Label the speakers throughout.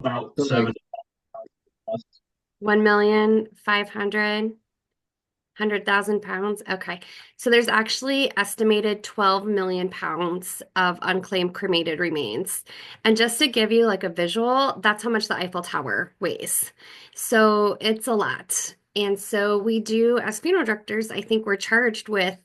Speaker 1: about
Speaker 2: So like,
Speaker 1: 7,000.
Speaker 2: 1,500,000 pounds. Okay. So there's actually estimated 12 million pounds of unclaimed cremated remains. And just to give you like a visual, that's how much the Eiffel Tower weighs. So it's a lot. And so we do, as funeral directors, I think we're charged with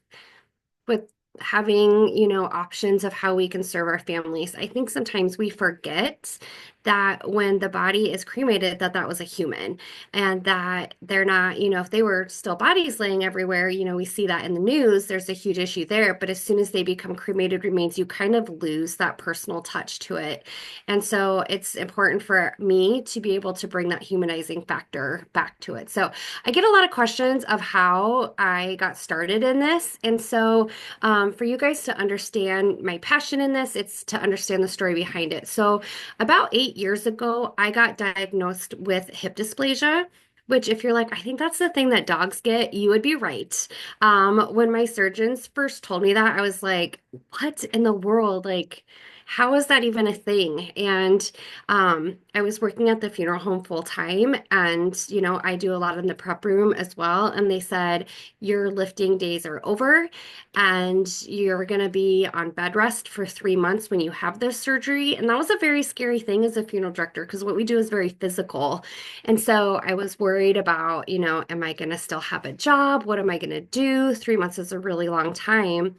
Speaker 2: having, options of how we can serve our families. I think sometimes we forget that when the body is cremated, that that was a human and that they're not, if they were still bodies laying everywhere, we see that in the news, there's a huge issue there. But as soon as they become cremated remains, you kind of lose that personal touch to it. And so it's important for me to be able to bring that humanizing factor back to it. So I get a lot of questions of how I got started in this. And so for you guys to understand my passion in this, it's to understand the story behind it. So, about 8 years ago, I got diagnosed with hip dysplasia. Which, if you're like, I think that's the thing that dogs get, you would be right. When my surgeons first told me that, I was like, what in the world? Like, how is that even a thing? And I was working at the funeral home full time, and I do a lot in the prep room as well. And they said, your lifting days are over and you're going to be on bed rest for 3 months when you have this surgery. And that was a very scary thing as a funeral director because what we do is very physical. And so I was worried about, am I going to still have a job? What am I going to do? 3 months is a really long time.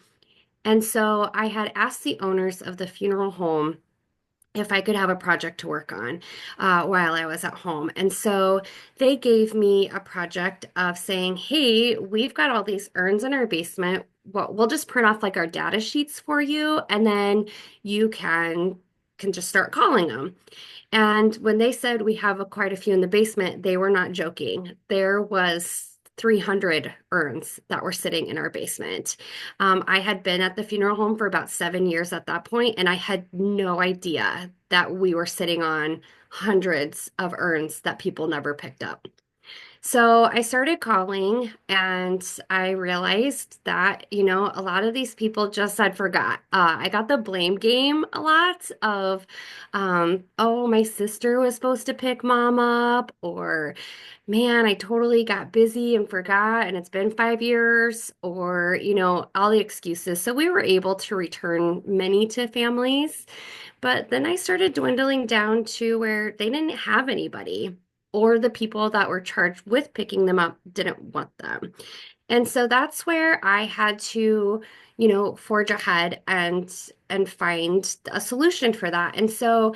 Speaker 2: And so I had asked the owners of the funeral home if I could have a project to work on while I was at home. And so they gave me a project of saying, hey, we've got all these urns in our basement. Well, we'll just print off like our data sheets for you, and then you can just start calling them. And when they said we have quite a few in the basement, they were not joking. There was 300 urns that were sitting in our basement. I had been at the funeral home for about 7 years at that point, and I had no idea that we were sitting on hundreds of urns that people never picked up. So I started calling and I realized that, a lot of these people just had forgot. I got the blame game a lot of, oh, my sister was supposed to pick mom up, or man, I totally got busy and forgot, and it's been 5 years, or, all the excuses. So we were able to return many to families. But then I started dwindling down to where they didn't have anybody, or the people that were charged with picking them up didn't want them. And so that's where I had to, forge ahead and find a solution for that. And so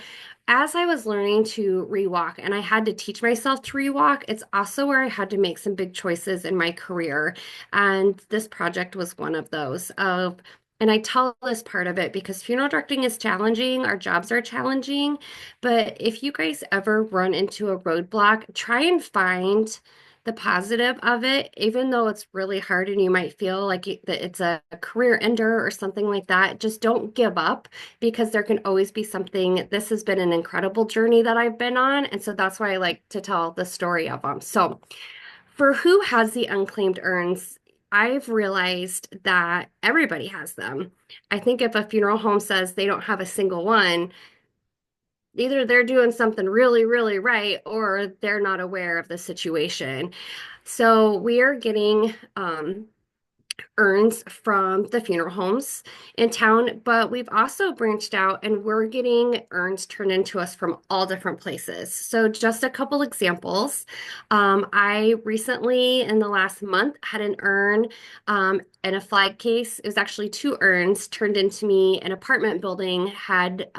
Speaker 2: as I was learning to rewalk and I had to teach myself to rewalk, it's also where I had to make some big choices in my career. And this project was one of those of and I tell this part of it because funeral directing is challenging, our jobs are challenging, but if you guys ever run into a roadblock, try and find the positive of it, even though it's really hard and you might feel like that it's a career ender or something like that. Just don't give up because there can always be something. This has been an incredible journey that I've been on, and so that's why I like to tell the story of them. So, for who has the unclaimed urns, I've realized that everybody has them. I think if a funeral home says they don't have a single one, either they're doing something really, really right or they're not aware of the situation. So we are getting urns from the funeral homes in town, but we've also branched out and we're getting urns turned into us from all different places. So, just a couple examples. I recently, in the last month, had an urn and a flag case. It was actually two urns turned into me. An apartment building had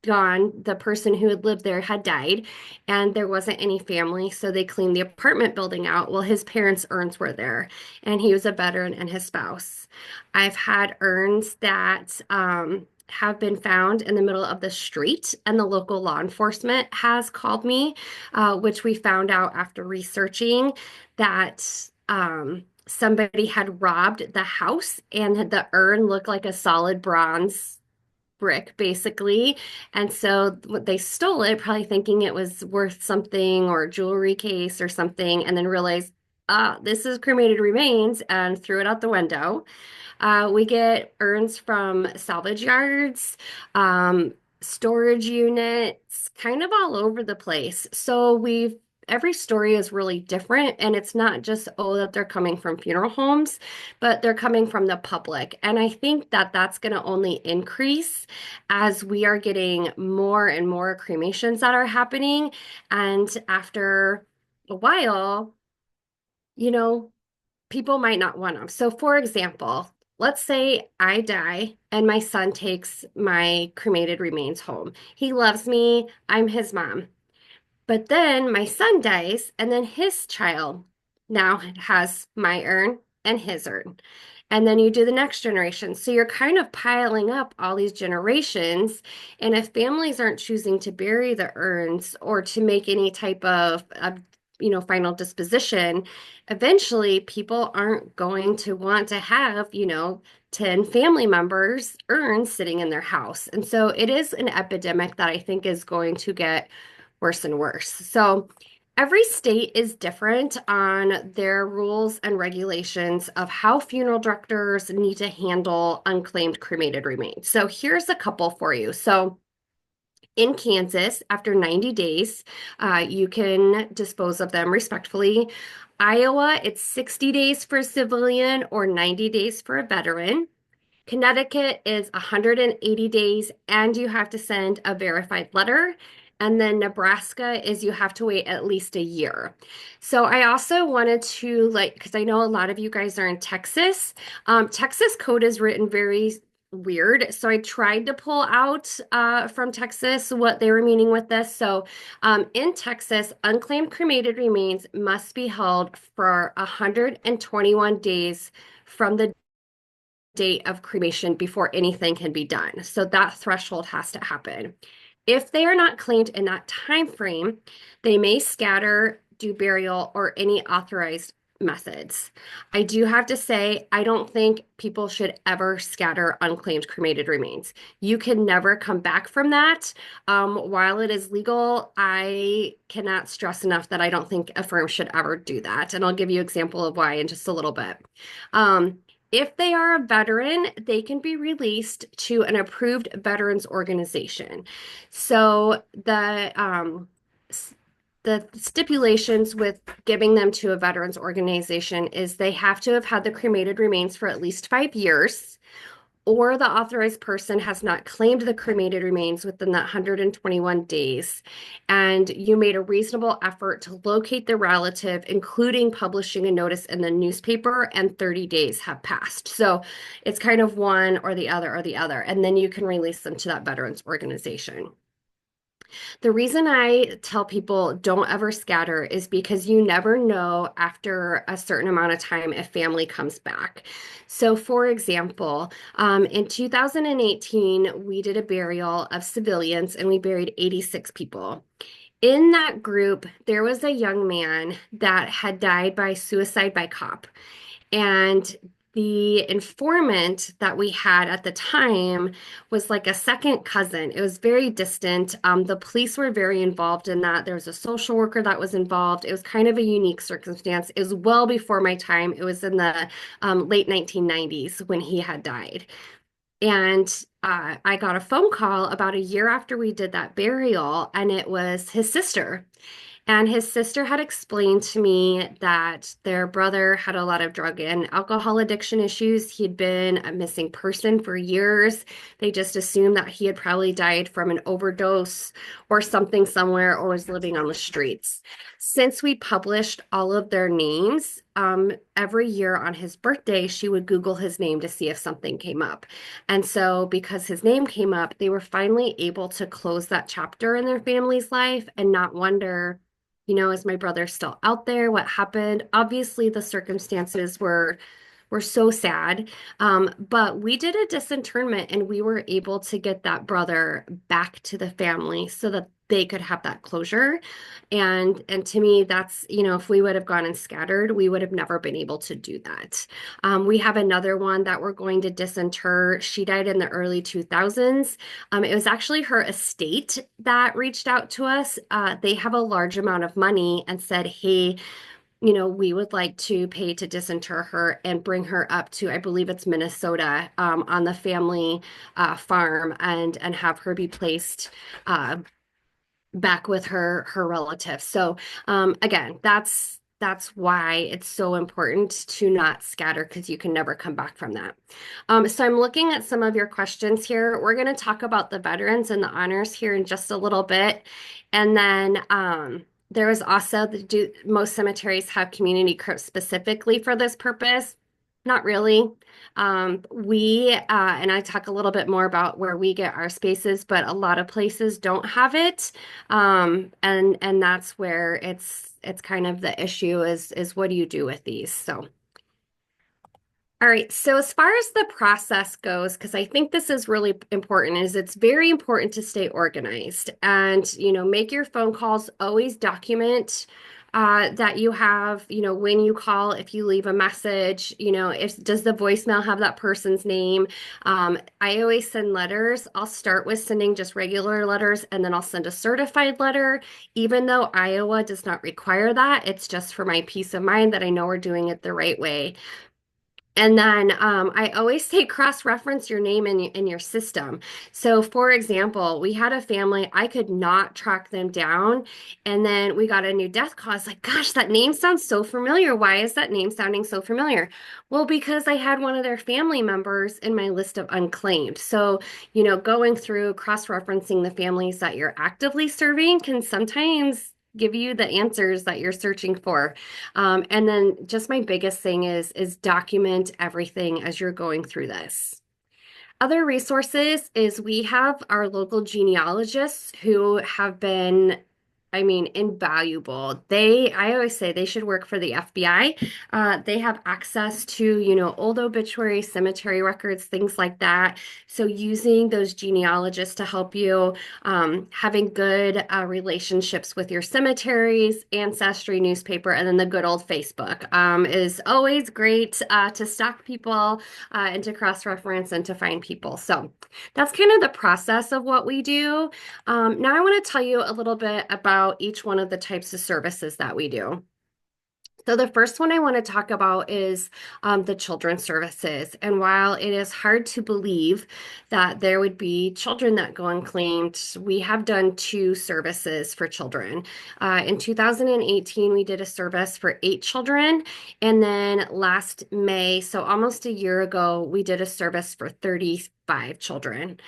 Speaker 2: gone, the person who had lived there had died, and there wasn't any family, so they cleaned the apartment building out. Well, his parents' urns were there, and he was a veteran and his spouse. I've had urns that have been found in the middle of the street, and the local law enforcement has called me, which we found out after researching that. Somebody had robbed the house and the urn looked like a solid bronze brick basically. And so they stole it, probably thinking it was worth something or a jewelry case or something, and then realized, this is cremated remains and threw it out the window. We get urns from salvage yards. storage units, kind of all over the place. So every story is really different, and it's not just, oh, that they're coming from funeral homes, but they're coming from the public. And I think that that's going to only increase as we are getting more and more cremations that are happening. And after a while, you know, people might not want them. So, for example, let's say I die and my son takes my cremated remains home. He loves me, I'm his mom. But then my son dies, and then his child now has my urn and his urn. And then you do the next generation. So you're kind of piling up all these generations. And if families aren't choosing to bury the urns or to make any type of final disposition, eventually people aren't going to want to have, 10 family members' urns sitting in their house. And so it is an epidemic that I think is going to get worse and worse. So every state is different on their rules and regulations of how funeral directors need to handle unclaimed cremated remains. So here's a couple for you. So in Kansas, after 90 days, you can dispose of them respectfully. Iowa, it's 60 days for a civilian or 90 days for a veteran. Connecticut is 180 days and you have to send a verified letter. And then Nebraska is you have to wait at least a year. So I also wanted to because I know a lot of you guys are in Texas. Texas code is written very weird. So I tried to pull out from Texas what they were meaning with this. So in Texas, unclaimed cremated remains must be held for 121 days from the date of cremation before anything can be done. So that threshold has to happen. If they are not claimed in that time frame, they may scatter, do burial, or any authorized methods. I do have to say, I don't think people should ever scatter unclaimed cremated remains. You can never come back from that. While it is legal, I cannot stress enough that I don't think a firm should ever do that. And I'll give you an example of why in just a little bit. If they are a veteran, they can be released to an approved veterans organization. So the stipulations with giving them to a veterans organization is they have to have had the cremated remains for at least 5 years, or the authorized person has not claimed the cremated remains within that 121 days, and you made a reasonable effort to locate the relative, including publishing a notice in the newspaper, and 30 days have passed. So it's kind of one or the other, and then you can release them to that veterans organization. The reason I tell people don't ever scatter is because you never know after a certain amount of time if family comes back. So, for example, in 2018, we did a burial of civilians and we buried 86 people. In that group, there was a young man that had died by suicide by cop. And the informant that we had at the time was like a second cousin. It was very distant. The police were very involved in that. There was a social worker that was involved. It was kind of a unique circumstance. It was well before my time. It was in the late 1990s when he had died. And I got a phone call about a year after we did that burial, and it was his sister. And his sister had explained to me that their brother had a lot of drug and alcohol addiction issues. He'd been a missing person for years. They just assumed that he had probably died from an overdose or something somewhere or was living on the streets. Since we published all of their names, every year on his birthday, she would Google his name to see if something came up. And so, because his name came up, they were finally able to close that chapter in their family's life and not wonder, is my brother still out there? What happened? Obviously, the circumstances were so sad. But we did a disinterment and we were able to get that brother back to the family so that they could have that closure. And to me, that's, if we would have gone and scattered, we would have never been able to do that. We have another one that we're going to disinter. She died in the early 2000s. It was actually her estate that reached out to us. They have a large amount of money and said, hey, we would like to pay to disinter her and bring her up to, I believe it's Minnesota, on the family farm and have her be placed uh, back with her relatives. So again, that's why it's so important to not scatter because you can never come back from that. So I'm looking at some of your questions here. We're going to talk about the veterans and the honors here in just a little bit. And then there is also most cemeteries have community crypts specifically for this purpose. Not really. And I talk a little bit more about where we get our spaces, but a lot of places don't have it. And that's where it's kind of the issue is what do you do with these? So all right, so as far as the process goes, because I think this is really important, is it's very important to stay organized and, make your phone calls, always document that you have, when you call, if you leave a message, if does the voicemail have that person's name? I always send letters. I'll start with sending just regular letters and then I'll send a certified letter, even though Iowa does not require that. It's just for my peace of mind that I know we're doing it the right way. And then I always say cross-reference your name in your system. So, for example, we had a family, I could not track them down. And then we got a new death call. I was like, gosh, that name sounds so familiar. Why is that name sounding so familiar? Well, because I had one of their family members in my list of unclaimed. So, going through cross-referencing the families that you're actively serving can sometimes give you the answers that you're searching for. And then just my biggest thing is document everything as you're going through this. Other resources is we have our local genealogists who have been, invaluable. I always say they should work for the FBI. They have access to, old obituary, cemetery records, things like that. So using those genealogists to help you, having good relationships with your cemeteries, ancestry, newspaper, and then the good old Facebook is always great to stalk people and to cross-reference and to find people. So that's kind of the process of what we do. Now I want to tell you a little bit about each one of the types of services that we do. So the first one I want to talk about is the children's services. And while it is hard to believe that there would be children that go unclaimed, we have done 2 services for children. In 2018, we did a service for 8 children. And then last May, so almost a year ago, we did a service for 35 children.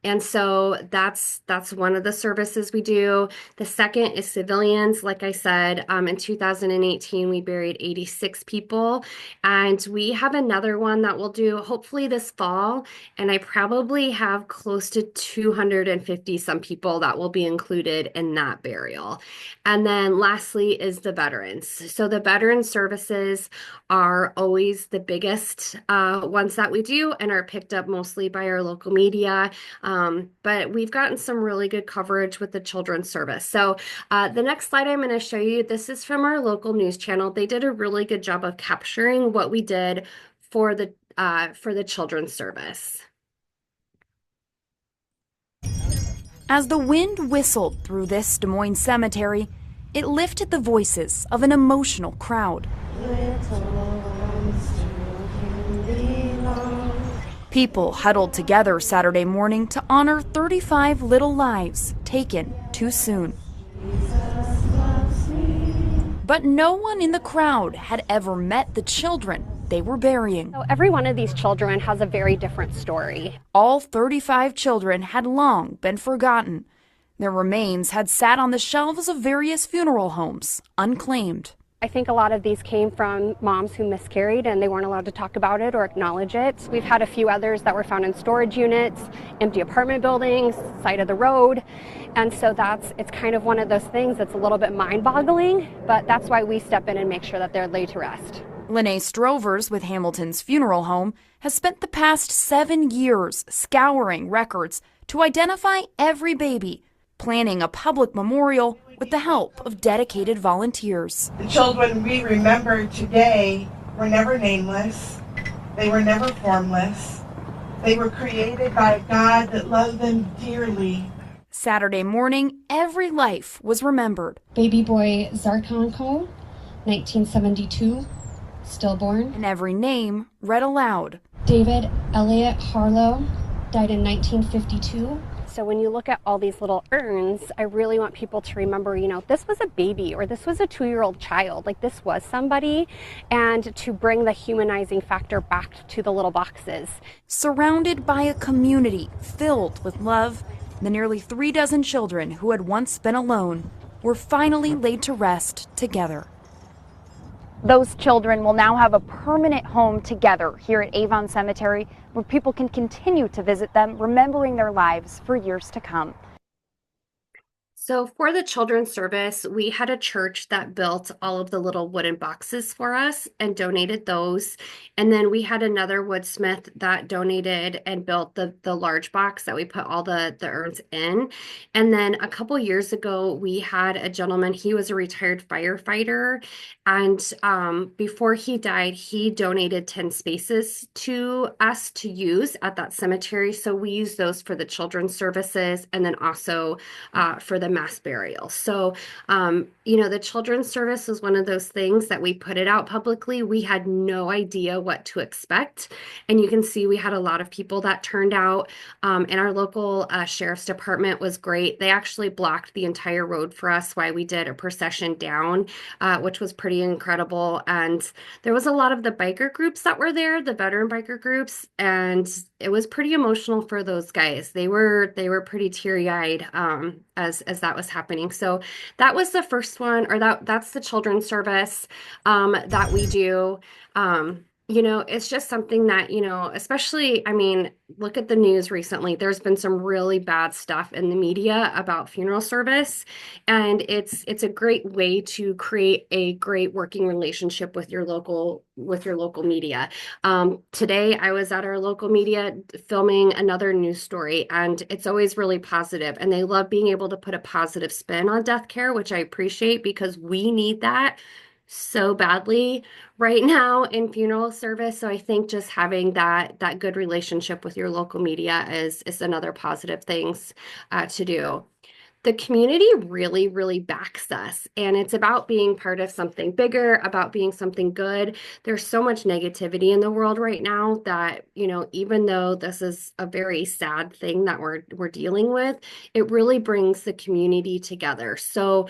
Speaker 2: And so that's one of the services we do. The second is civilians. Like I said, in 2018, we buried 86 people. And we have another one that we'll do hopefully this fall. And I probably have close to 250 some people that will be included in that burial. And then lastly is the veterans. So the veteran services are always the biggest ones that we do and are picked up mostly by our local media. But we've gotten some really good coverage with the children's service. So the next slide I'm going to show you, this is from our local news channel. They did a really good job of capturing what we did for the children's service.
Speaker 3: As the wind whistled through this Des Moines cemetery, it lifted the voices of an emotional crowd. People huddled together Saturday morning to honor 35 little lives taken too soon. But no one in the crowd had ever met the children they were burying.
Speaker 2: So every one of these children has a very different story.
Speaker 3: All 35 children had long been forgotten. Their remains had sat on the shelves of various funeral homes, unclaimed.
Speaker 4: I think a lot of these came from moms who miscarried and they weren't allowed to talk about it or acknowledge it. We've had a few others that were found in storage units, empty apartment buildings, side of the road. And so it's kind of one of those things that's a little bit mind-boggling, but that's why we step in and make sure that they're laid to rest.
Speaker 3: Lanae Strovers with Hamilton's funeral home has spent the past 7 years scouring records to identify every baby, planning a public memorial with the help of dedicated volunteers.
Speaker 5: The children we remember today were never nameless. They were never formless. They were created by a God that loved them dearly.
Speaker 3: Saturday morning, every life was remembered.
Speaker 6: Baby boy Zarkonko,
Speaker 4: 1972, stillborn.
Speaker 3: And every name read aloud.
Speaker 4: David Elliott Harlow, died in 1952. So when you look at all these little urns, I really want people to remember, this was a baby or this was a 2-year-old child. Like, this was somebody, and to bring the humanizing factor back to the little boxes.
Speaker 3: Surrounded by a community filled with love, the nearly 36 children who had once been alone were finally laid to rest together. Those children will now have a permanent home together here at Avon Cemetery, where people can continue to visit them, remembering their lives for years to come.
Speaker 2: So for the children's service, we had a church that built all of the little wooden boxes for us and donated those. And then we had another woodsmith that donated and built the large box that we put all the urns in. And then a couple years ago, we had a gentleman, he was a retired firefighter. And before he died, he donated 10 spaces to us to use at that cemetery. So we use those for the children's services and then also for the mass burial. So, the children's service was one of those things that we put it out publicly. We had no idea what to expect. And you can see we had a lot of people that turned out. And our local sheriff's department was great. They actually blocked the entire road for us while we did a procession down, which was pretty incredible. And there was a lot of the biker groups that were there, the veteran biker groups, and it was pretty emotional for those guys. They were pretty teary-eyed as that was happening. So that was the first one, or that's the children's service that we do. It's just something that, especially, look at the news recently. There's been some really bad stuff in the media about funeral service, and it's a great way to create a great working relationship with your local media. Today I was at our local media filming another news story, and it's always really positive, and they love being able to put a positive spin on death care, which I appreciate because we need that so badly right now in funeral service. So I think just having that good relationship with your local media is another positive things to do. The community really, really backs us, and it's about being part of something bigger, about being something good. There's so much negativity in the world right now that, even though this is a very sad thing that we're dealing with, it really brings the community together. So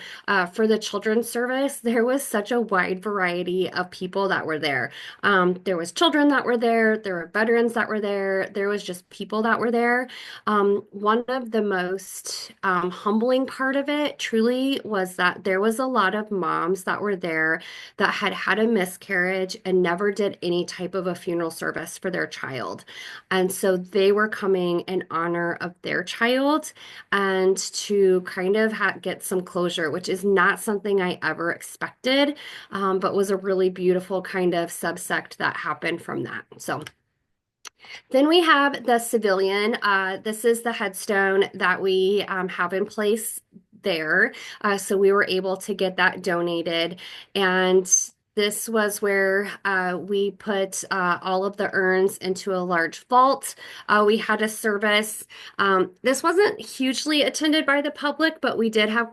Speaker 2: for the children's service, there was such a wide variety of people that were there. There was children that were there were veterans that were there was just people that were there. One of the most humbling part of it truly was that there was a lot of moms that were there that had a miscarriage and never did any type of a funeral service for their child. And so they were coming in honor of their child and to kind of get some closure, which is not something I ever expected, but was a really beautiful kind of subsect that happened from that. So then we have the civilian. This is the headstone that we have in place there. So we were able to get that donated. And this was where we put all of the urns into a large vault. We had a service. This wasn't hugely attended by the public, but we did have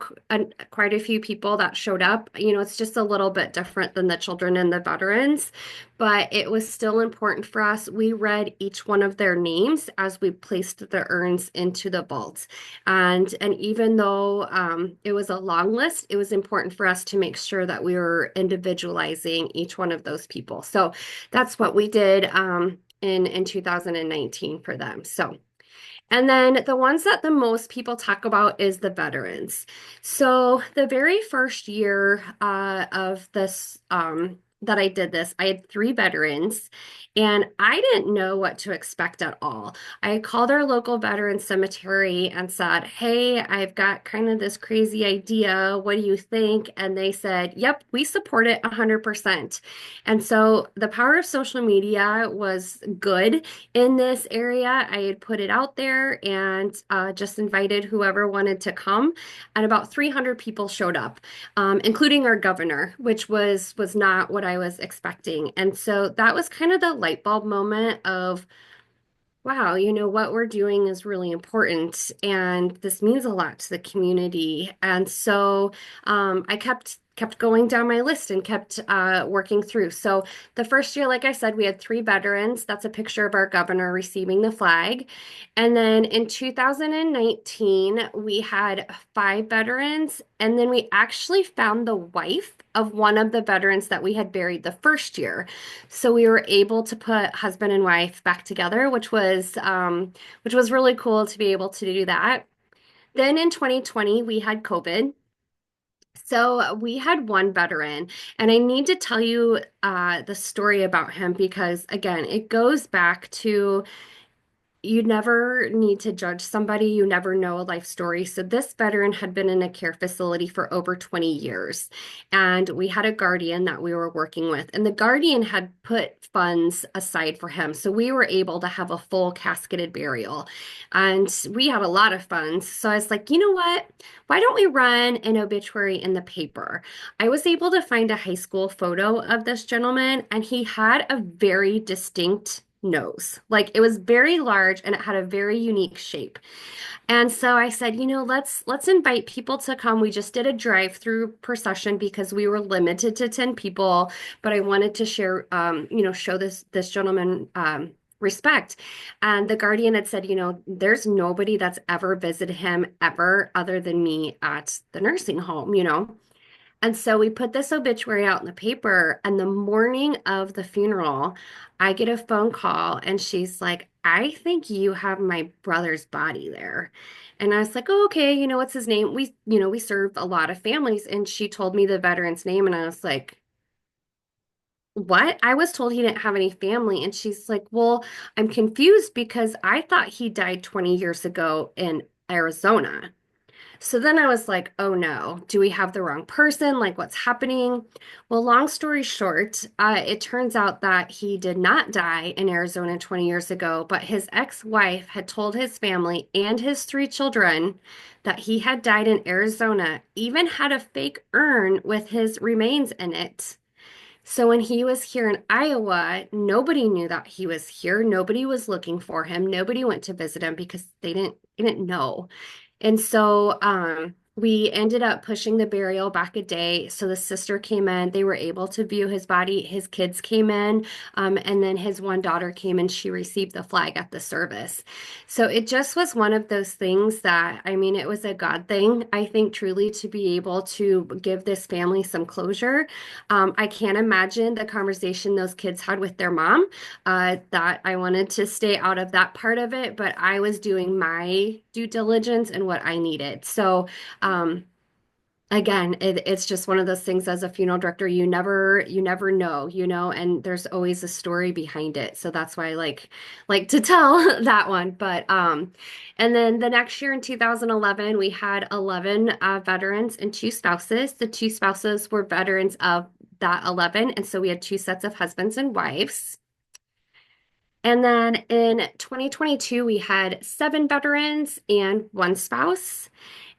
Speaker 2: quite a few people that showed up. It's just a little bit different than the children and the veterans, but it was still important for us. We read each one of their names as we placed the urns into the vault. And even though it was a long list, it was important for us to make sure that we were individualizing each one of those people. So that's what we did in 2019 for them. And then the ones that the most people talk about is the veterans. So the very first year of this that I did this, I had 3 veterans, and I didn't know what to expect at all. I called our local veteran cemetery and said, hey, I've got kind of this crazy idea. What do you think? And they said, yep, we support it 100%. And so the power of social media was good in this area. I had put it out there and just invited whoever wanted to come, and about 300 people showed up, including our governor, which was not what I was expecting. And so that was kind of the light bulb moment of, wow, what we're doing is really important, and this means a lot to the community. And so I kept kept going down my list and kept working through. So the first year, like I said, we had 3 veterans. That's a picture of our governor receiving the flag. And then in 2019, we had 5 veterans. And then we actually found the wife of one of the veterans that we had buried the first year. So we were able to put husband and wife back together, which was really cool to be able to do that. Then in 2020, we had COVID. So we had one veteran, and I need to tell you the story about him because, again, it goes back to you never need to judge somebody. You never know a life story. So this veteran had been in a care facility for over 20 years. And we had a guardian that we were working with. And the guardian had put funds aside for him. So we were able to have a full casketed burial. And we had a lot of funds. So I was like, you know what? Why don't we run an obituary in the paper? I was able to find a high school photo of this gentleman, and he had a very distinct nose. Like it was very large and it had a very unique shape. And so I said, let's invite people to come. We just did a drive-through procession because we were limited to 10 people, but I wanted to share show this gentleman respect. And the guardian had said, there's nobody that's ever visited him ever other than me at the nursing home. And so we put this obituary out in the paper, and the morning of the funeral, I get a phone call and she's like, I think you have my brother's body there. And I was like, oh, okay, what's his name? We serve a lot of families. And she told me the veteran's name, and I was like, what? I was told he didn't have any family. And she's like, well, I'm confused because I thought he died 20 years ago in Arizona. So then I was like, oh no, do we have the wrong person? Like, what's happening? Well, long story short, it turns out that he did not die in Arizona 20 years ago, but his ex-wife had told his family and his 3 children that he had died in Arizona, even had a fake urn with his remains in it. So when he was here in Iowa, nobody knew that he was here. Nobody was looking for him. Nobody went to visit him because they didn't know. And so we ended up pushing the burial back a day. So the sister came in, they were able to view his body. His kids came in, and then his one daughter came and she received the flag at the service. So it just was one of those things that, I mean, it was a God thing, I think, truly to be able to give this family some closure. I can't imagine the conversation those kids had with their mom, that I wanted to stay out of that part of it, but I was doing my due diligence and what I needed. So, again, it's just one of those things as a funeral director, you never know, and there's always a story behind it. So that's why I like to tell that one. But and then the next year in 2011, we had 11 veterans and 2 spouses. The 2 spouses were veterans of that 11, and so we had 2 sets of husbands and wives. And then in 2022, we had 7 veterans and 1 spouse.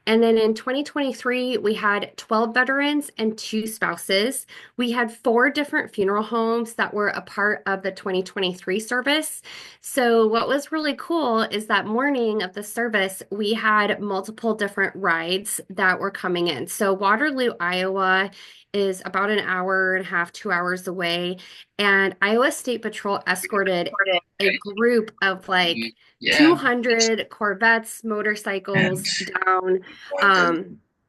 Speaker 2: And then in 2023, we had 12 veterans and 2 spouses. We had 4 different funeral homes that were a part of the 2023 service. So what was really cool is that morning of the service, we had multiple different rides that were coming in. So Waterloo, Iowa is about an hour and a half, 2 hours away. And Iowa State Patrol escorted a group of like 200 Corvettes, motorcycles down.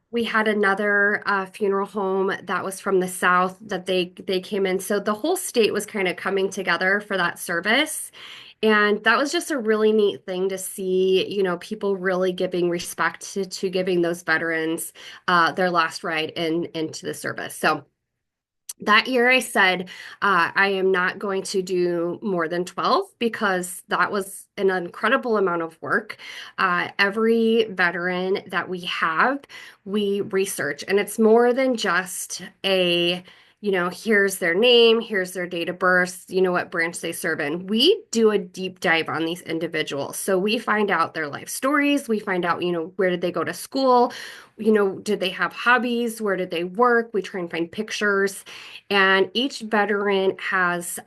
Speaker 2: We had another funeral home that was from the south that they came in. So the whole state was kind of coming together for that service. And that was just a really neat thing to see, people really giving respect to giving those veterans their last ride into the service. So that year I said, I am not going to do more than 12 because that was an incredible amount of work. Every veteran that we have, we research, and it's more than just here's their name, here's their date of birth, what branch they serve in. We do a deep dive on these individuals. So we find out their life stories. We find out, where did they go to school? did they have hobbies? Where did they work? We try and find pictures. And each veteran has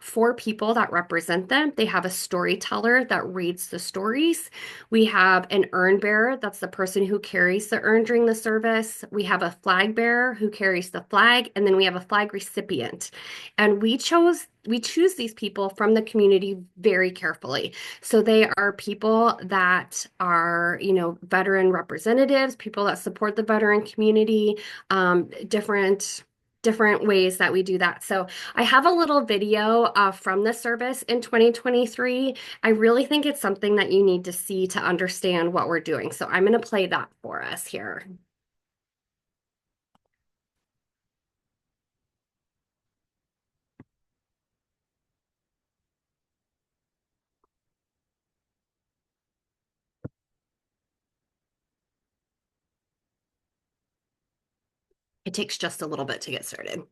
Speaker 2: 4 people that represent them. They have a storyteller that reads the stories. We have an urn bearer, that's the person who carries the urn during the service. We have a flag bearer who carries the flag, and then we have a flag recipient. And we choose these people from the community very carefully. So they are people that are, veteran representatives, people that support the veteran community, different ways that we do that. So I have a little video from the service in 2023. I really think it's something that you need to see to understand what we're doing. So I'm going to play that for us here. It takes just a little bit to get started.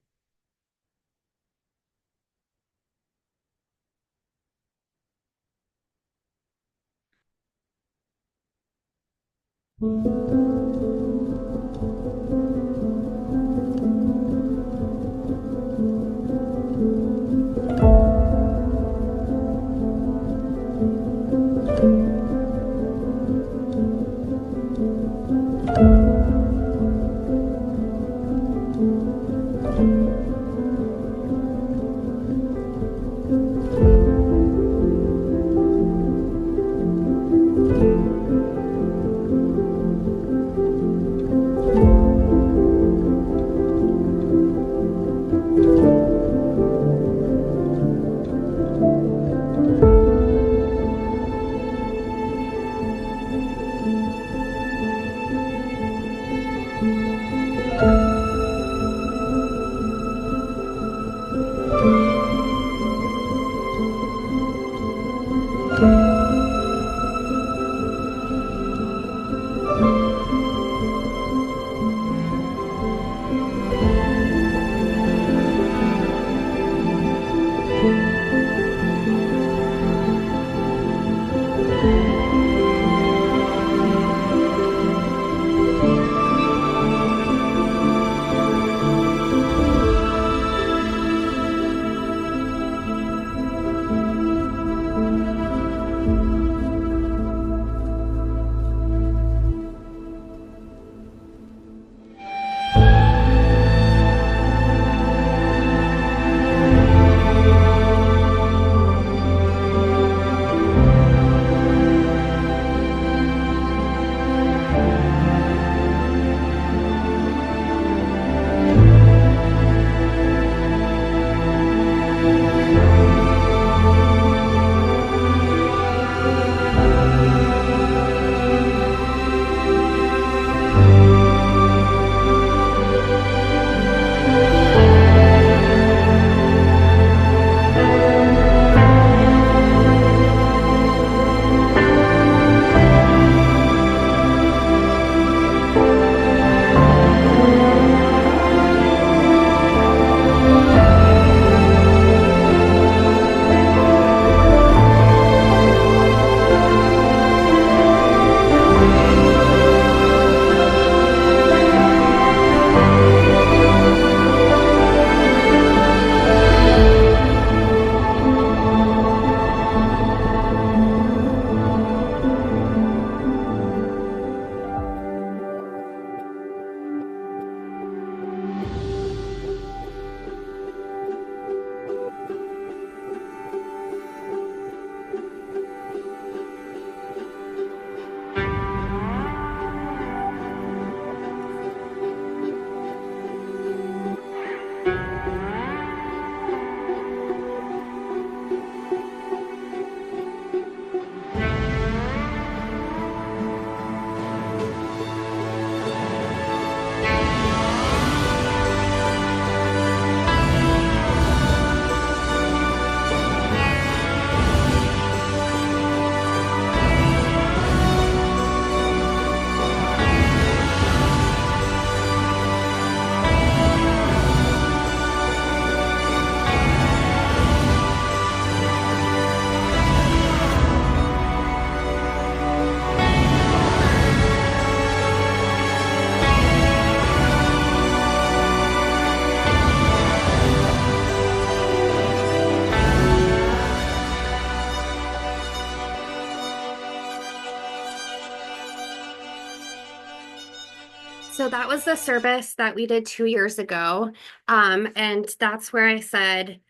Speaker 2: that was the service that we did 2 years ago. And that's where I said,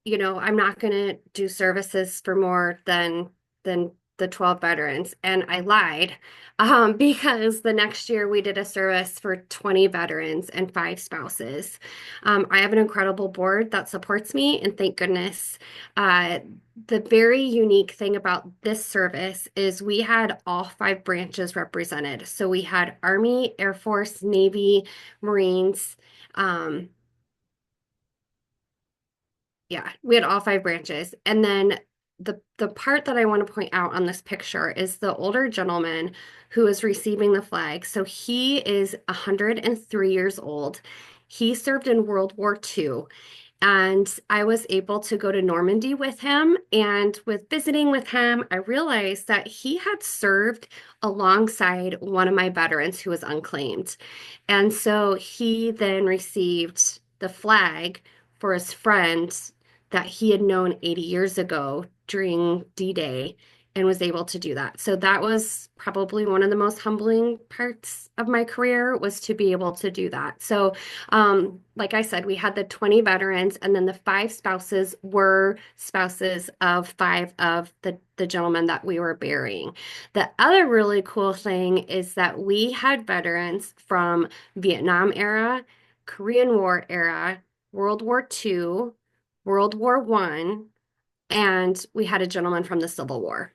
Speaker 2: I'm not going to do services for more than the 12 veterans. And I lied, because the next year we did a service for 20 veterans and 5 spouses. I have an incredible board that supports me, and thank goodness. The very unique thing about this service is we had all 5 branches represented. So we had Army, Air Force, Navy, Marines. Yeah, we had all 5 branches. And then the part that I want to point out on this picture is the older gentleman who is receiving the flag. So he is 103 years old. He served in World War II. And I was able to go to Normandy with him. And with visiting with him, I realized that he had served alongside one of my veterans who was unclaimed. And so he then received the flag for his friend that he had known 80 years ago during D-Day, and was able to do that. So that was probably one of the most humbling parts of my career, was to be able to do that. So like I said, we had the 20 veterans, and then the 5 spouses were spouses of 5 of the gentlemen that we were burying. The other really cool thing is that we had veterans from Vietnam era, Korean War era, World War II, World War I, and we had a gentleman from the Civil War.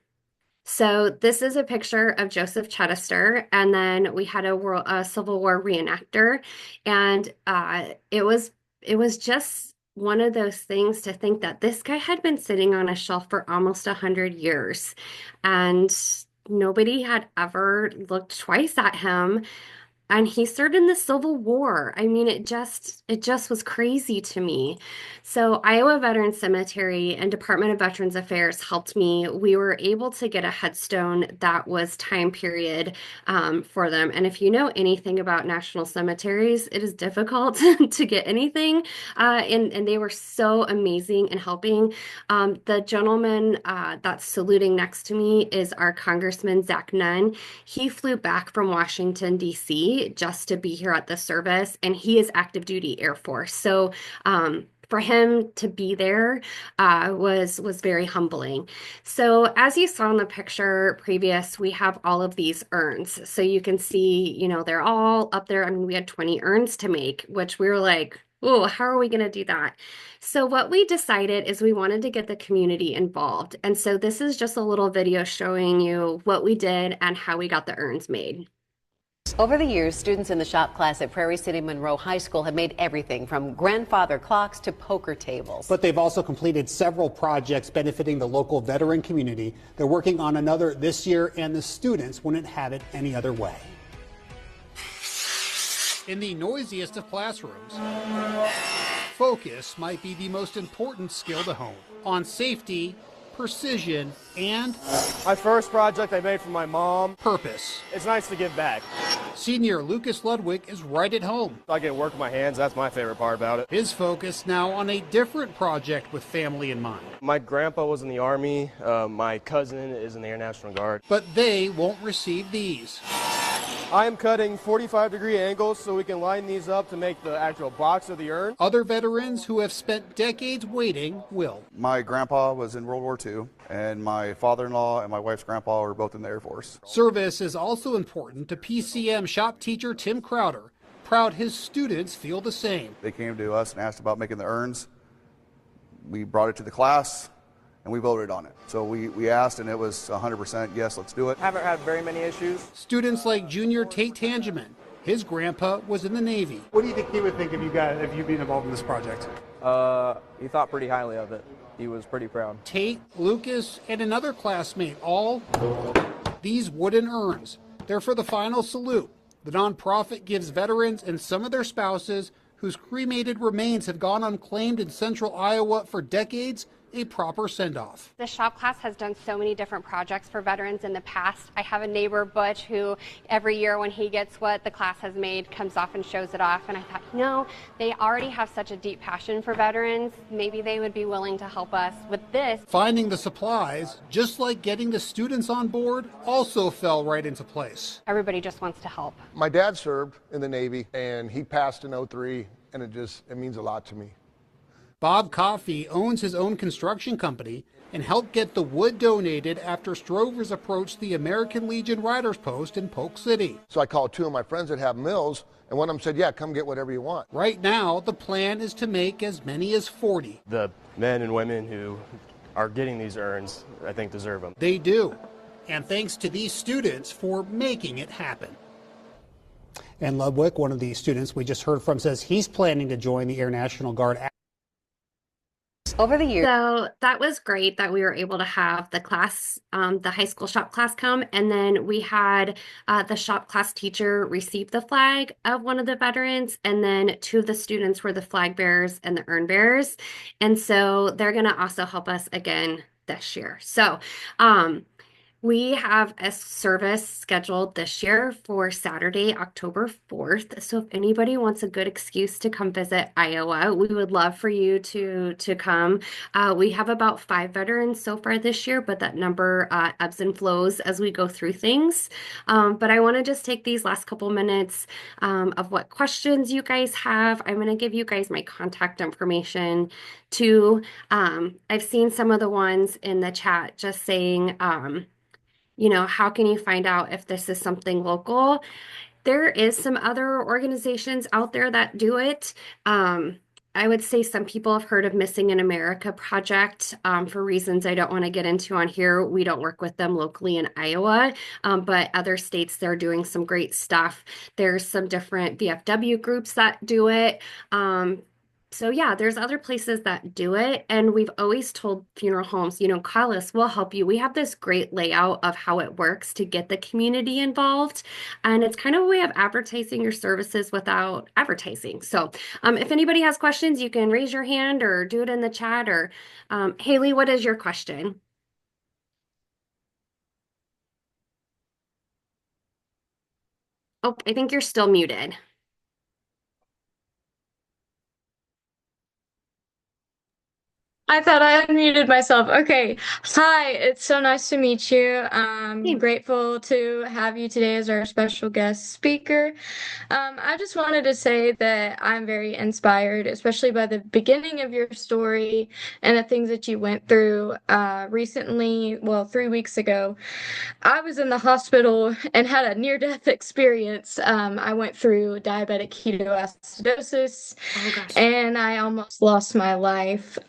Speaker 2: So this is a picture of Joseph Chittister, and then we had a Civil War reenactor, and it was just one of those things to think that this guy had been sitting on a shelf for almost 100 years, and nobody had ever looked twice at him. And he served in the Civil War. I mean, it just was crazy to me. So Iowa Veterans Cemetery and Department of Veterans Affairs helped me. We were able to get a headstone that was time period for them. And if you know anything about national cemeteries, it is difficult to get anything. And they were so amazing in helping. The gentleman that's saluting next to me is our Congressman Zach Nunn. He flew back from Washington, D.C. just to be here at the service, and he is active duty Air Force. So for him to be there was very humbling. So as you saw in the picture previous, we have all of these urns. So you can see, they're all up there. I mean, we had 20 urns to make, which we were like, oh, how are we going to do that? So what we decided is we wanted to get the community involved. And so this is just a little video showing you what we did and how we got the urns made.
Speaker 6: Over the years, students in the shop class at Prairie City Monroe High School have made everything from grandfather clocks to poker tables.
Speaker 7: But they've also completed several projects benefiting the local veteran community. They're working on another this year, and the students wouldn't have it any other way. In the noisiest of classrooms, focus might be the most important skill to hone on safety, precision, and
Speaker 8: my first project I made for my mom.
Speaker 7: Purpose.
Speaker 8: It's nice to give back.
Speaker 7: Senior Lucas Ludwig is right at home.
Speaker 8: I get to work with my hands. That's my favorite part about it.
Speaker 7: His focus now on a different project with family in mind.
Speaker 8: My grandpa was in the Army. My cousin is in the Air National Guard.
Speaker 7: But they won't receive these.
Speaker 8: I'm cutting 45-degree angles so we can line these up to make the actual box of the urn.
Speaker 7: Other veterans who have spent decades waiting will.
Speaker 9: My grandpa was in World War II, and my father-in-law and my wife's grandpa were both in the Air Force.
Speaker 7: Service is also important to PCM shop teacher Tim Crowder. Proud his students feel the same.
Speaker 9: They came to us and asked about making the urns. We brought it to the class, and we voted on it. So we asked, and it was 100% yes, let's do it.
Speaker 8: Haven't had very many issues.
Speaker 7: Students like junior Tate Tangeman. His grandpa was in the Navy. What do you think he would think if you'd been involved in this project?
Speaker 8: He thought pretty highly of it. He was pretty proud.
Speaker 7: Tate, Lucas, and another classmate, all these wooden urns. They're for the final salute. The nonprofit gives veterans and some of their spouses whose cremated remains have gone unclaimed in central Iowa for decades a proper send-off.
Speaker 4: The shop class has done so many different projects for veterans in the past. I have a neighbor, Butch, who every year when he gets what the class has made comes off and shows it off. And I thought, no, they already have such a deep passion for veterans. Maybe they would be willing to help us with this.
Speaker 7: Finding the supplies, just like getting the students on board, also fell right into place.
Speaker 4: Everybody just wants to help.
Speaker 10: My dad served in the Navy, and he passed in '03, and it means a lot to me.
Speaker 7: Bob Coffey owns his own construction company and helped get the wood donated after Strovers approached the American Legion Riders Post in Polk City.
Speaker 10: So I called two of my friends that have mills, and one of them said, yeah, come get whatever you want.
Speaker 7: Right now, the plan is to make as many as 40.
Speaker 8: The men and women who are getting these urns, I think, deserve them.
Speaker 7: They do. And thanks to these students for making it happen. And Ludwig, one of the students we just heard from, says he's planning to join the Air National Guard.
Speaker 6: Over the years.
Speaker 2: So that was great that we were able to have the class, the high school shop class come. And then we had the shop class teacher receive the flag of one of the veterans. And then two of the students were the flag bearers and the urn bearers. And so they're going to also help us again this year. So, we have a service scheduled this year for Saturday, October 4th. So if anybody wants a good excuse to come visit Iowa, we would love for you to come. We have about 5 veterans so far this year, but that number ebbs and flows as we go through things. But I want to just take these last couple minutes of what questions you guys have. I'm going to give you guys my contact information too. I've seen some of the ones in the chat just saying, how can you find out if this is something local? There is some other organizations out there that do it. I would say some people have heard of Missing in America Project for reasons I don't want to get into on here. We don't work with them locally in Iowa, but other states, they're doing some great stuff. There's some different VFW groups that do it. So yeah, there's other places that do it. And we've always told funeral homes, call us, we'll help you. We have this great layout of how it works to get the community involved. And it's kind of a way of advertising your services without advertising. So if anybody has questions, you can raise your hand or do it in the chat. Or Haley, what is your question? Oh, I think you're still muted.
Speaker 11: I thought I unmuted myself. Okay. Hi, it's so nice to meet you. I'm grateful to have you today as our special guest speaker. I just wanted to say that I'm very inspired, especially by the beginning of your story and the things that you went through recently. Well, 3 weeks ago, I was in the hospital and had a near-death experience. I went through diabetic ketoacidosis, and I almost lost my life.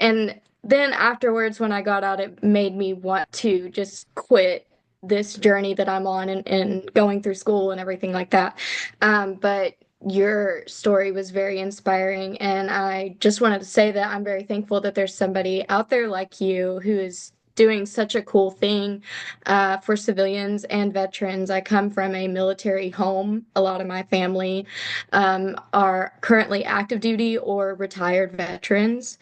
Speaker 11: And then afterwards, when I got out, it made me want to just quit this journey that I'm on and going through school and everything like that. But your story was very inspiring. And I just wanted to say that I'm very thankful that there's somebody out there like you who is doing such a cool thing for civilians and veterans. I come from a military home. A lot of my family are currently active duty or retired veterans.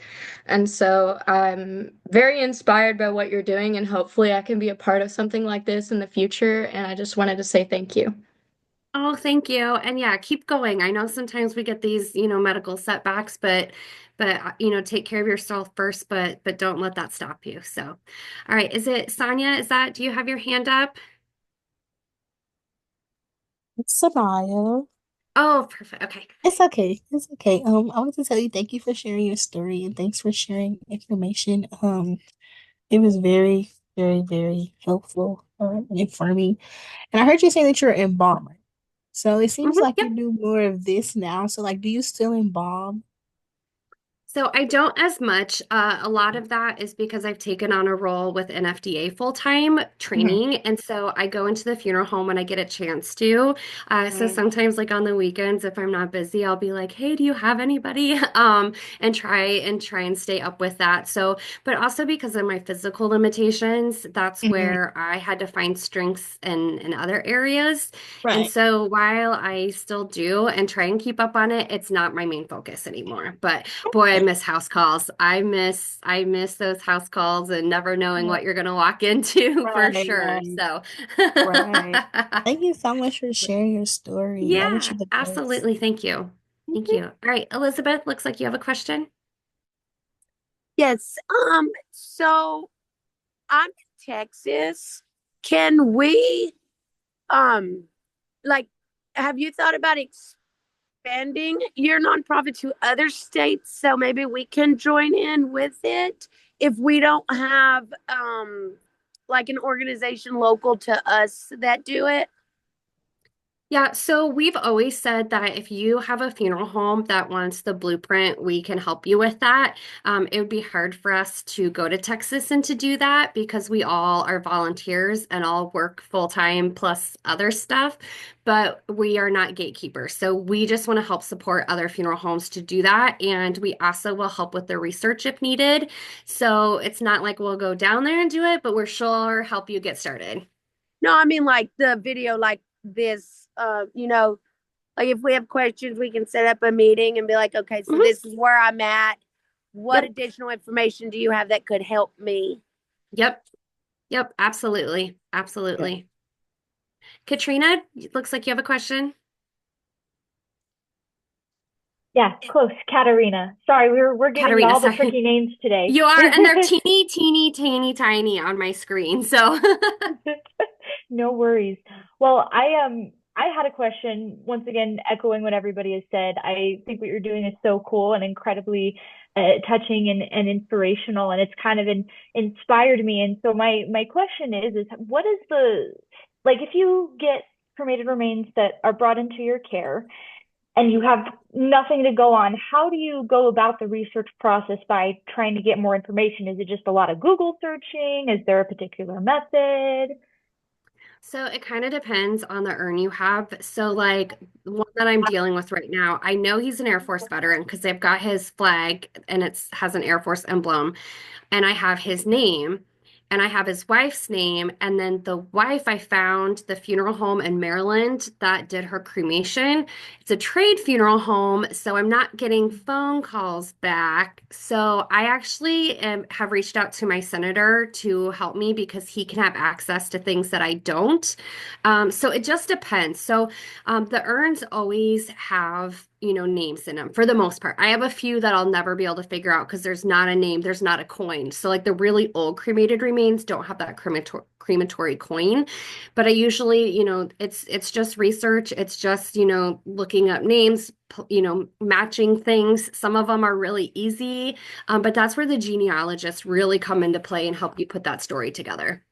Speaker 11: And so I'm very inspired by what you're doing, and hopefully I can be a part of something like this in the future. And I just wanted to say thank you.
Speaker 2: Oh, thank you. And yeah, keep going. I know sometimes we get these, medical setbacks, but take care of yourself first, but don't let that stop you. So, all right. Is it Sonia? Do you have your hand up?
Speaker 12: It's Samaya.
Speaker 2: Oh, perfect. Okay.
Speaker 12: It's okay. It's okay. I wanted to tell you thank you for sharing your story and thanks for sharing information. It was very, very, very helpful and informing. And I heard you say that you're embalmer. So it seems like you do more of this now. So do you still embalm?
Speaker 2: So I don't as much. A lot of that is because I've taken on a role with NFDA full-time training. And so I go into the funeral home when I get a chance to. So sometimes on the weekends, if I'm not busy, I'll be like, hey, do you have anybody? And try and stay up with that. So, but also because of my physical limitations, that's where I had to find strengths in other areas. And so while I still do and try and keep up on it, it's not my main focus anymore. But boy, I miss house calls. I miss those house calls and never knowing what you're gonna walk into for
Speaker 12: Right,
Speaker 2: sure.
Speaker 12: right,
Speaker 2: So
Speaker 12: right. Thank you so much for sharing your story. I wish
Speaker 2: yeah,
Speaker 12: you the best.
Speaker 2: absolutely. Thank you. Thank you. All right, Elizabeth, looks like you have a question.
Speaker 13: Yes. So I'm in Texas. Can we, um, like, have you thought about expanding your nonprofit to other states so maybe we can join in with it if we don't have, like an organization local to us that do it?
Speaker 2: Yeah, so we've always said that if you have a funeral home that wants the blueprint, we can help you with that. It would be hard for us to go to Texas and to do that because we all are volunteers and all work full time plus other stuff, but we are not gatekeepers. So we just want to help support other funeral homes to do that. And we also will help with the research if needed. So it's not like we'll go down there and do it, but we're sure help you get started.
Speaker 13: No, I mean like the video like this, like if we have questions, we can set up a meeting and be like, okay, so
Speaker 2: Mhm.
Speaker 13: this is where I'm at. What
Speaker 2: Yep.
Speaker 13: additional information do you have that could help me?
Speaker 2: Yep. Yep, absolutely. Absolutely. Katrina, it looks like you have a question.
Speaker 14: Yeah, close. Katarina. Sorry, we're getting
Speaker 2: Katarina,
Speaker 14: all the
Speaker 2: sorry.
Speaker 14: tricky names today.
Speaker 2: You are, and they're teeny, teeny, teeny, tiny on my screen. So,
Speaker 14: No worries. Well, I had a question, once again echoing what everybody has said. I think what you're doing is so cool and incredibly touching and inspirational, and it's kind of inspired me. And so my question is what is the, like, if you get cremated remains that are brought into your care and you have nothing to go on, how do you go about the research process by trying to get more information? Is it just a lot of Google searching? Is there a particular method?
Speaker 2: so it kind of depends on the urn you have. So, like the one that I'm dealing with right now, I know he's an Air Force veteran because they've got his flag and it's has an Air Force emblem. And I have his name and I have his wife's name. And then the wife, I found the funeral home in Maryland that did her cremation. It's a trade funeral home, so I'm not getting phone calls back. So I actually have reached out to my senator to help me because he can have access to things that I don't. So it just depends. So the urns always have, names in them for the most part. I have a few that I'll never be able to figure out because there's not a name, there's not a coin. So like the really old cremated remains don't have that crematory coin. But I usually, it's just research. It's just, looking up names, matching things. Some of them are really easy, but that's where the genealogists really come into play and help you put that story together.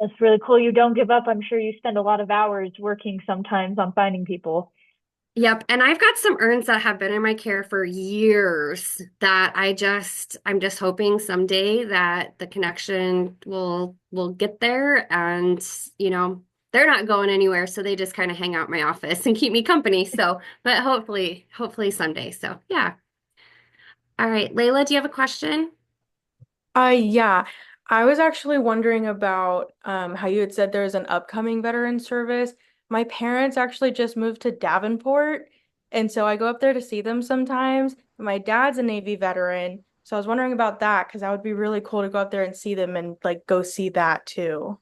Speaker 14: That's really cool. You don't give up. I'm sure you spend a lot of hours working sometimes on finding people.
Speaker 2: Yep, and I've got some urns that have been in my care for years that I'm just hoping someday that the connection will get there and, they're not going anywhere, so they just kind of hang out in my office and keep me company. So, but hopefully someday. So, yeah. All right, Layla, do you have a question?
Speaker 15: Yeah. I was actually wondering about how you had said there's an upcoming veteran service. My parents actually just moved to Davenport, and so I go up there to see them sometimes. My dad's a Navy veteran, so I was wondering about that because that would be really cool to go up there and see them and like go see that too.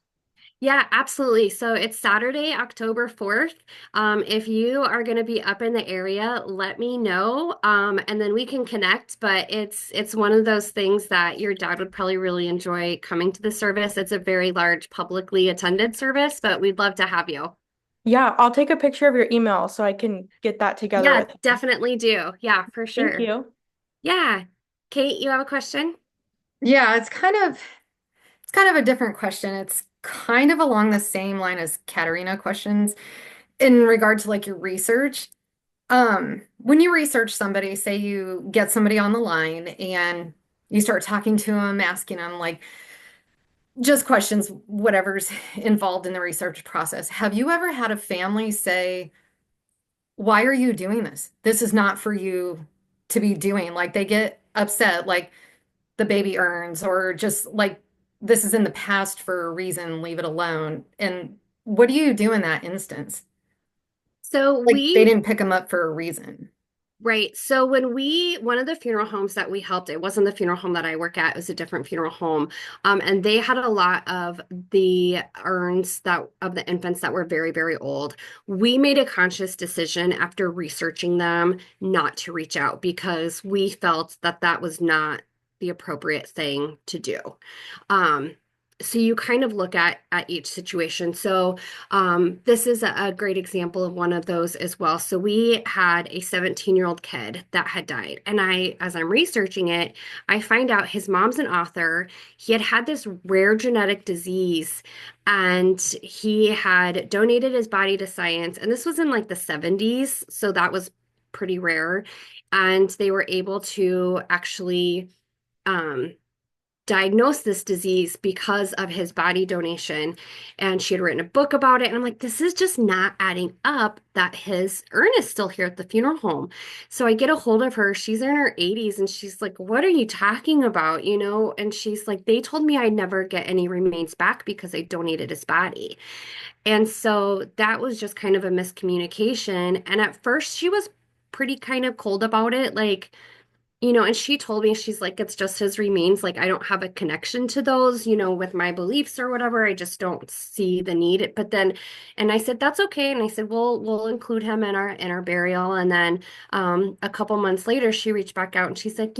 Speaker 2: Yeah, absolutely. So it's Saturday, October 4th. If you are going to be up in the area, let me know, and then we can connect. But it's one of those things that your dad would probably really enjoy coming to the service. It's a very large publicly attended service, but we'd love to have you.
Speaker 15: Yeah, I'll take a picture of your email so I can get that together
Speaker 2: Yeah,
Speaker 15: with him.
Speaker 2: definitely do. Yeah, for
Speaker 15: Thank
Speaker 2: sure.
Speaker 15: you.
Speaker 2: Yeah. Kate, you have a question?
Speaker 16: Yeah, it's kind of a different question. It's kind of along the same line as Katarina questions in regard to like your research. When you research somebody, say you get somebody on the line and you start talking to them, asking them like just questions, whatever's involved in the research process. Have you ever had a family say, "Why are you doing this? This is not for you to be doing." Like they get upset, like the baby earns, or just like this is in the past for a reason, leave it alone. And what do you do in that instance?
Speaker 2: So
Speaker 16: Like they
Speaker 2: we
Speaker 16: didn't pick them up for a reason.
Speaker 2: Right. So one of the funeral homes that we helped, it wasn't the funeral home that I work at, it was a different funeral home. And they had a lot of the urns of the infants that were very, very old. We made a conscious decision after researching them not to reach out because we felt that that was not the appropriate thing to do. Um, so you kind of look at each situation. So this is a great example of one of those as well. So we had a 17-year-old kid that had died. And as I'm researching it, I find out his mom's an author. He had this rare genetic disease and he had donated his body to science. And this was in like the 70s. So that was pretty rare. And they were able to actually um, diagnosed this disease because of his body donation. And she had written a book about it. And I'm like, this is just not adding up that his urn is still here at the funeral home. So I get a hold of her. She's in her 80s and she's like, what are you talking about? And she's like, they told me I'd never get any remains back because I donated his body. And so that was just kind of a miscommunication. And at first she was pretty kind of cold about it. Like, and she told me, she's like, it's just his remains. Like, I don't have a connection to those, with my beliefs or whatever. I just don't see the need. But then, and I said, that's okay. And I said, we'll include him in our burial. And then a couple months later, she reached back out and she's like,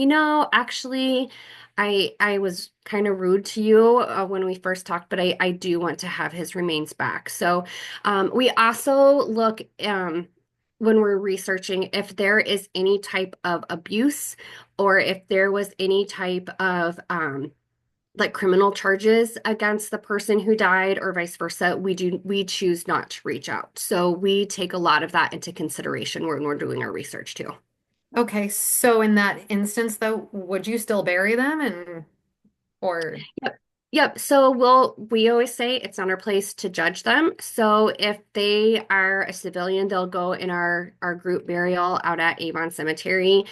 Speaker 2: actually, I was kind of rude to you when we first talked, but I do want to have his remains back. So we also look when we're researching if there is any type of abuse or if there was any type of like criminal charges against the person who died or vice versa, we choose not to reach out. So we take a lot of that into consideration when we're doing our research too.
Speaker 16: Okay, so in that instance though, would you still bury them or?
Speaker 2: Yep. So we always say it's not our place to judge them. So if they are a civilian, they'll go in our group burial out at Avon Cemetery.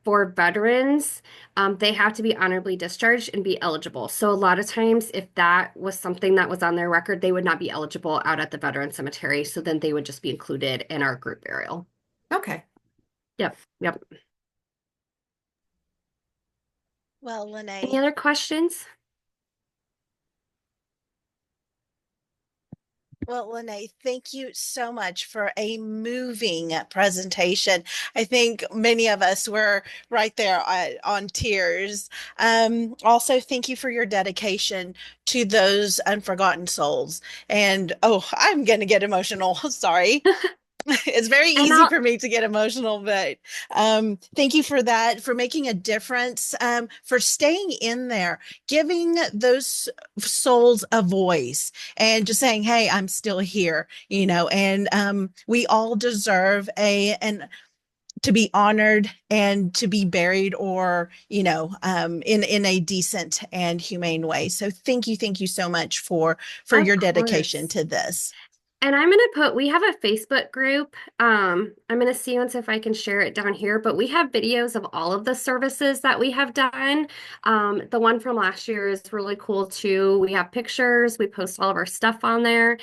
Speaker 2: For veterans, they have to be honorably discharged and be eligible. So a lot of times, if that was something that was on their record, they would not be eligible out at the veteran cemetery. So then they would just be included in our group burial.
Speaker 16: Okay.
Speaker 2: Yep.
Speaker 17: Well, Lanae.
Speaker 2: Any other questions?
Speaker 17: Well, Lanae, thank you so much for a moving presentation. I think many of us were right there on tears. Also, thank you for your dedication to those unforgotten souls. And I'm going to get emotional. Sorry. It's very easy for me to get emotional, but thank you for that, for making a difference, for staying in there, giving those souls a voice and just saying, hey, I'm still here, and we all deserve to be honored and to be buried or, in a decent and humane way. So thank you so much for your dedication to this.
Speaker 2: And we have a Facebook group. I'm going to see once if I can share it down here, but we have videos of all of the services that we have done. The one from last year is really cool too. We have pictures, we post all of our stuff on there.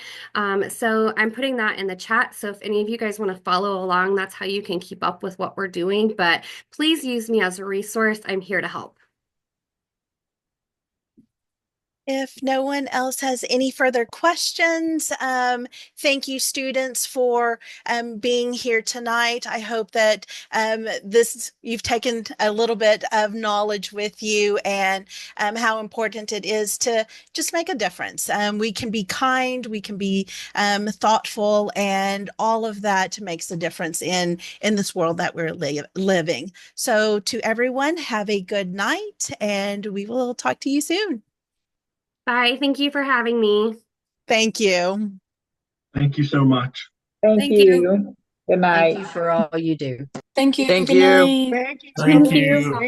Speaker 2: So I'm putting that in the chat. So if any of you guys want to follow along, that's how you can keep up with what we're doing. But please use me as a resource. I'm here to help.
Speaker 17: If no one else has any further questions, thank you, students, for being here tonight. I hope that you've taken a little bit of knowledge with you and how important it is to just make a difference. We can be kind, we can be thoughtful, and all of that makes a difference in this world that we're living. So to everyone, have a good night, and we will talk to you soon.
Speaker 2: Bye. Thank you for having me.
Speaker 17: Thank you.
Speaker 1: Thank you so much.
Speaker 18: Thank you. Good night.
Speaker 6: Thank you for all you do.
Speaker 12: Thank you.
Speaker 18: Thank
Speaker 12: Good
Speaker 18: you.
Speaker 12: night.
Speaker 1: Thank you.